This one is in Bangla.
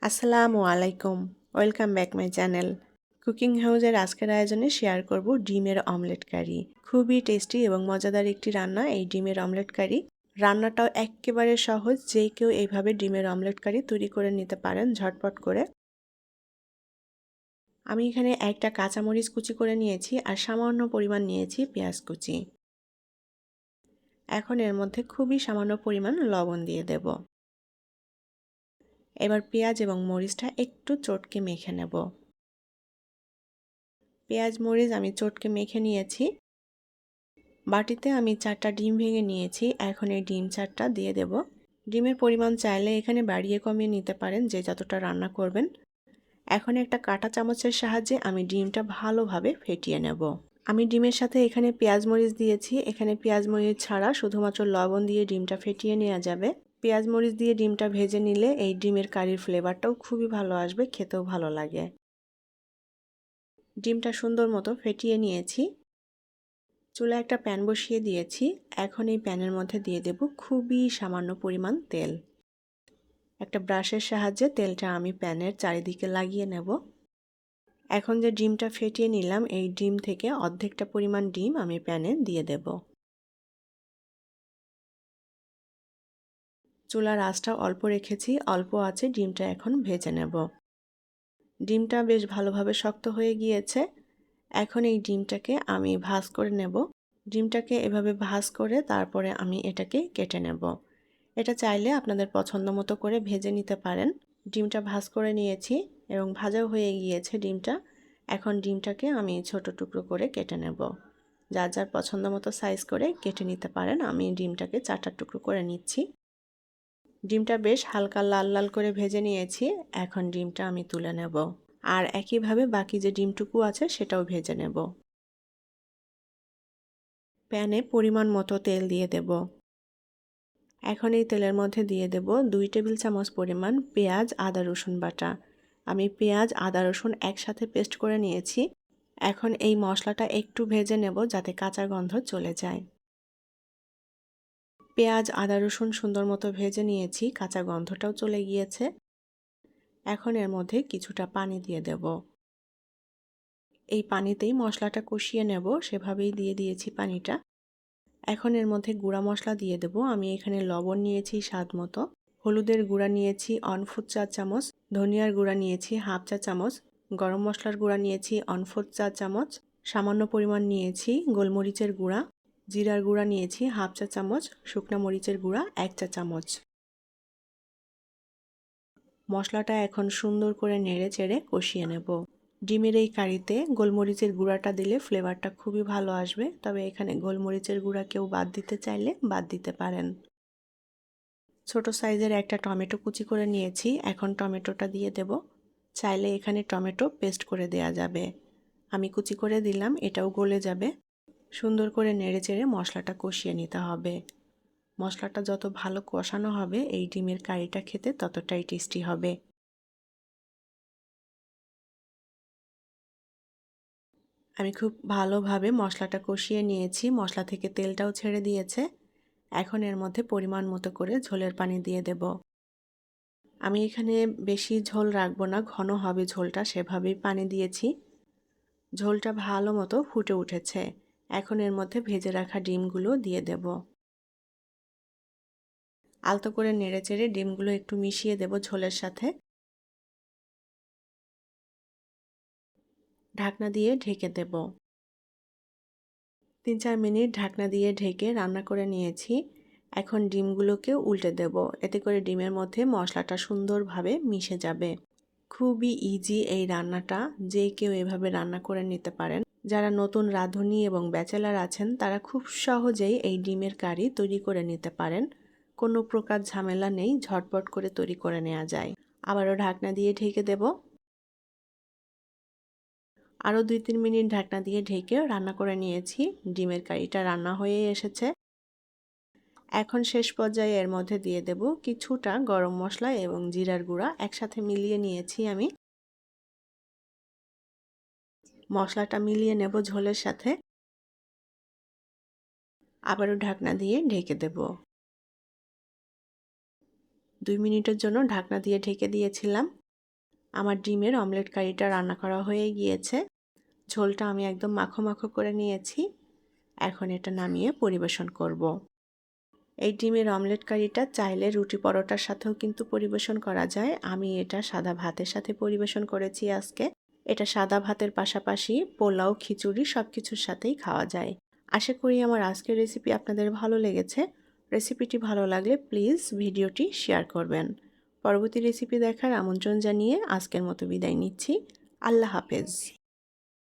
আসসালামু আলাইকুম, welcome back my channel. Cooking হাউসের আজকের আয়োজনে শেয়ার করব ডিমের অমলেট কারি। খুবই টেস্টি এবং মজাদার একটি রান্না এই ডিমের অমলেট কারি। রান্নাটাও একেবারে সহজ, যে কেউ এইভাবে ডিমের অমলেট কারি তৈরি করে নিতে পারেন ঝটপট করে। আমি এখানে একটা কাঁচামরিচ কুচি করে নিয়েছি আর সামান্য পরিমাণ নিয়েছি পেঁয়াজ কুচি। এখন এর মধ্যে খুবই সামান্য পরিমাণ লবণ দিয়ে দেব। এবার পেঁয়াজ এবং মরিচটা একটু চটকে মেখে নেব। পেঁয়াজ মরিচ আমি চটকে মেখে নিয়েছি। বাটিতে আমি 4টা ডিম ভেঙে নিয়েছি। এখন এই ডিম 4টা দিয়ে দেব। ডিমের পরিমাণ চাইলে এখানে বাড়িয়ে কমিয়ে নিতে পারেন, যে যতটা রান্না করবেন। এখন একটা কাঁটা চামচের সাহায্যে আমি ডিমটা ভালোভাবে ফেটিয়ে নেব। আমি ডিমের সাথে এখানে পেঁয়াজ মরিচ দিয়েছি। এখানে পেঁয়াজ মরিচ ছাড়া শুধুমাত্র লবণ দিয়ে ডিমটা ফেটিয়ে নেওয়া যাবে। পেঁয়াজ মরিচ দিয়ে ডিমটা ভেজে নিলে এই ডিমের কারির ফ্লেভারটাও খুবই ভালো আসবে, খেতেও ভালো লাগে। ডিমটা সুন্দর মতো ফেটিয়ে নিয়েছি। চুলায় একটা প্যান বসিয়ে দিয়েছি। এখন এই প্যানের মধ্যে দিয়ে দেব খুবই সামান্য পরিমাণ তেল। একটা ব্রাশের সাহায্যে তেলটা আমি প্যানের চারিদিকে লাগিয়ে নেব। এখন যে ডিমটা ফেটিয়ে নিলাম, এই ডিম থেকে অর্ধেকটা পরিমাণ ডিম আমি প্যানে দিয়ে দেব। চুলার আঁচটা অল্প রেখেছি, অল্প আঁচে ডিমটা এখন ভেজে নেব। ডিমটা বেশ ভালোভাবে শক্ত হয়ে গিয়েছে। এখন এই ডিমটাকে আমি ভাঁজ করে নেব। ডিমটাকে এভাবে ভাঁজ করে তারপরে আমি এটাকে কেটে নেব। এটা চাইলে আপনাদের পছন্দ মতো করে ভেজে নিতে পারেন। ডিমটা ভাঁজ করে নিয়েছি এবং ভাজাও হয়ে গিয়েছে ডিমটা। এখন ডিমটাকে আমি ছোট টুকরো করে কেটে নেব। যার যার পছন্দ মতো সাইজ করে কেটে নিতে পারেন। আমি ডিমটাকে 4টা টুকরো করে নিচ্ছি। ডিমটা বেশ হালকা লাল লাল করে ভেজে নিয়েছি। এখন ডিমটা আমি তুলে নেব। আর একইভাবে বাকি যে ডিমটুকু আছে সেটাও ভেজে নেব। প্যানে পরিমাণ মতো তেল দিয়ে দেব। এখন এই তেলের মধ্যে দিয়ে দেব 2 টেবিল চামচ পরিমাণ পেঁয়াজ আদা রসুন বাটা। আমি পেঁয়াজ আদা রসুন একসাথে পেস্ট করে নিয়েছি। এখন এই মশলাটা একটু ভেজে নেব যাতে কাঁচা গন্ধ চলে যায়। পেঁয়াজ আদা রসুন সুন্দর মতো ভেজে নিয়েছি, কাঁচা গন্ধটাও চলে গিয়েছে। এখন এর মধ্যে কিছুটা পানি দিয়ে দেব। এই পানিতেই মশলাটা কষিয়ে নেব, সেভাবেই দিয়ে দিয়েছি পানিটা। এখন এর মধ্যে গুঁড়া মশলা দিয়ে দেব। আমি এখানে লবণ নিয়েছি স্বাদ মতো, হলুদের গুঁড়া নিয়েছি 1/4 চা চামচ, ধনিয়ার গুঁড়া নিয়েছি 1/2 চা চামচ, গরম মশলার গুঁড়া নিয়েছি 1/4 চা চামচ, সামান্য পরিমাণ নিয়েছি গোলমরিচের গুঁড়া, জিরার গুঁড়া নিয়েছি 1/2 চা চামচ, শুকনা মরিচের গুঁড়া 1 চা চামচ। মশলাটা এখন সুন্দর করে নেড়ে চেড়ে কষিয়ে নেব। ডিমের এই কারিতে গোলমরিচের গুঁড়াটা দিলে ফ্লেভারটা খুবই ভালো আসবে, তবে এখানে গোলমরিচের গুঁড়া কেউ বাদ দিতে চাইলে বাদ দিতে পারেন। ছোট সাইজের একটা টমেটো কুচি করে নিয়েছি। এখন টমেটোটা দিয়ে দেব। চাইলে এখানে টমেটো পেস্ট করে দেয়া যাবে। আমি কুচি করে দিলাম, এটাও গলে যাবে। সুন্দর করে নেড়েচেড়ে মশলাটা কষিয়ে নিতে হবে। মশলাটা যত ভালো কষানো হবে এই ডিমের কারিটা খেতে ততটাই টেস্টি হবে। আমি খুব ভালোভাবে মশলাটা কষিয়ে নিয়েছি। মশলা থেকে তেলটাও ছেড়ে দিয়েছে। এখন এর মধ্যে পরিমাণ মতো করে ঝোলের পানি দিয়ে দেব। আমি এখানে বেশি ঝোল রাখবো না, ঘন হবে ঝোলটা, সেভাবেই পানি দিয়েছি। ঝোলটা ভালো মতো ফুটে উঠেছে। এখন এর মধ্যে ভেজে রাখা ডিমগুলো দিয়ে দেব। আলতো করে নেড়েচেড়ে ডিমগুলো একটু মিশিয়ে দেব ঝোলের সাথে। ঢাকনা দিয়ে ঢেকে দেব। 3-4 মিনিট ঢাকনা দিয়ে ঢেকে রান্না করে নিয়েছি। এখন ডিমগুলোকে উল্টে দেব। এতে করে ডিমের মধ্যে মশলাটা সুন্দরভাবে মিশে যাবে। খুবই ইজি এই রান্নাটা, যে কেউ এভাবে রান্না করে নিতে পারেন। যারা নতুন রাঁধুনি এবং ব্যাচেলার আছেন তারা খুব সহজেই এই ডিমের কারি তৈরি করে নিতে পারেন। কোনো প্রকার ঝামেলা নেই, ঝটপট করে তৈরি করে নেওয়া যায়। আবারও ঢাকনা দিয়ে ঢেকে দেব। আরও 2-3 মিনিট ঢাকনা দিয়ে ঢেকে রান্না করে নিয়েছি। ডিমের কারিটা রান্না হয়ে এসেছে। এখন শেষ পর্যায়ে এর মধ্যে দিয়ে দেব কিছুটা গরম মশলা এবং জিরার গুঁড়া একসাথে মিলিয়ে নিয়েছি আমি। মশলাটা মিলিয়ে নেব ঝোলের সাথে। আবারও ঢাকনা দিয়ে ঢেকে দেব। 2 মিনিটের জন্য ঢাকনা দিয়ে ঢেকে দিয়েছিলাম। আমার ডিমের অমলেট কারিটা রান্না করা হয়ে গিয়েছে। ঝোলটা আমি একদম মাখো মাখো করে নিয়েছি। এখন এটা নামিয়ে পরিবেশন করব। এই ডিমের অমলেট কারিটা চাইলে রুটি পরোটার সাথেও কিন্তু পরিবেশন করা যায়। আমি এটা সাদা ভাতের সাথে পরিবেশন করেছি আজকে। এটা সাদা ভাতের পাশাপাশি পোলাও, খিচুড়ি সব কিছুর সাথেই খাওয়া যায়। আশা করি আমার আজকের রেসিপি আপনাদের ভালো লেগেছে। রেসিপিটি ভালো লাগলে প্লিজ ভিডিওটি শেয়ার করবেন। পরবর্তী রেসিপি দেখার আমন্ত্রণ জানিয়ে আজকের মতো বিদায় নিচ্ছি। আল্লাহ হাফেজ।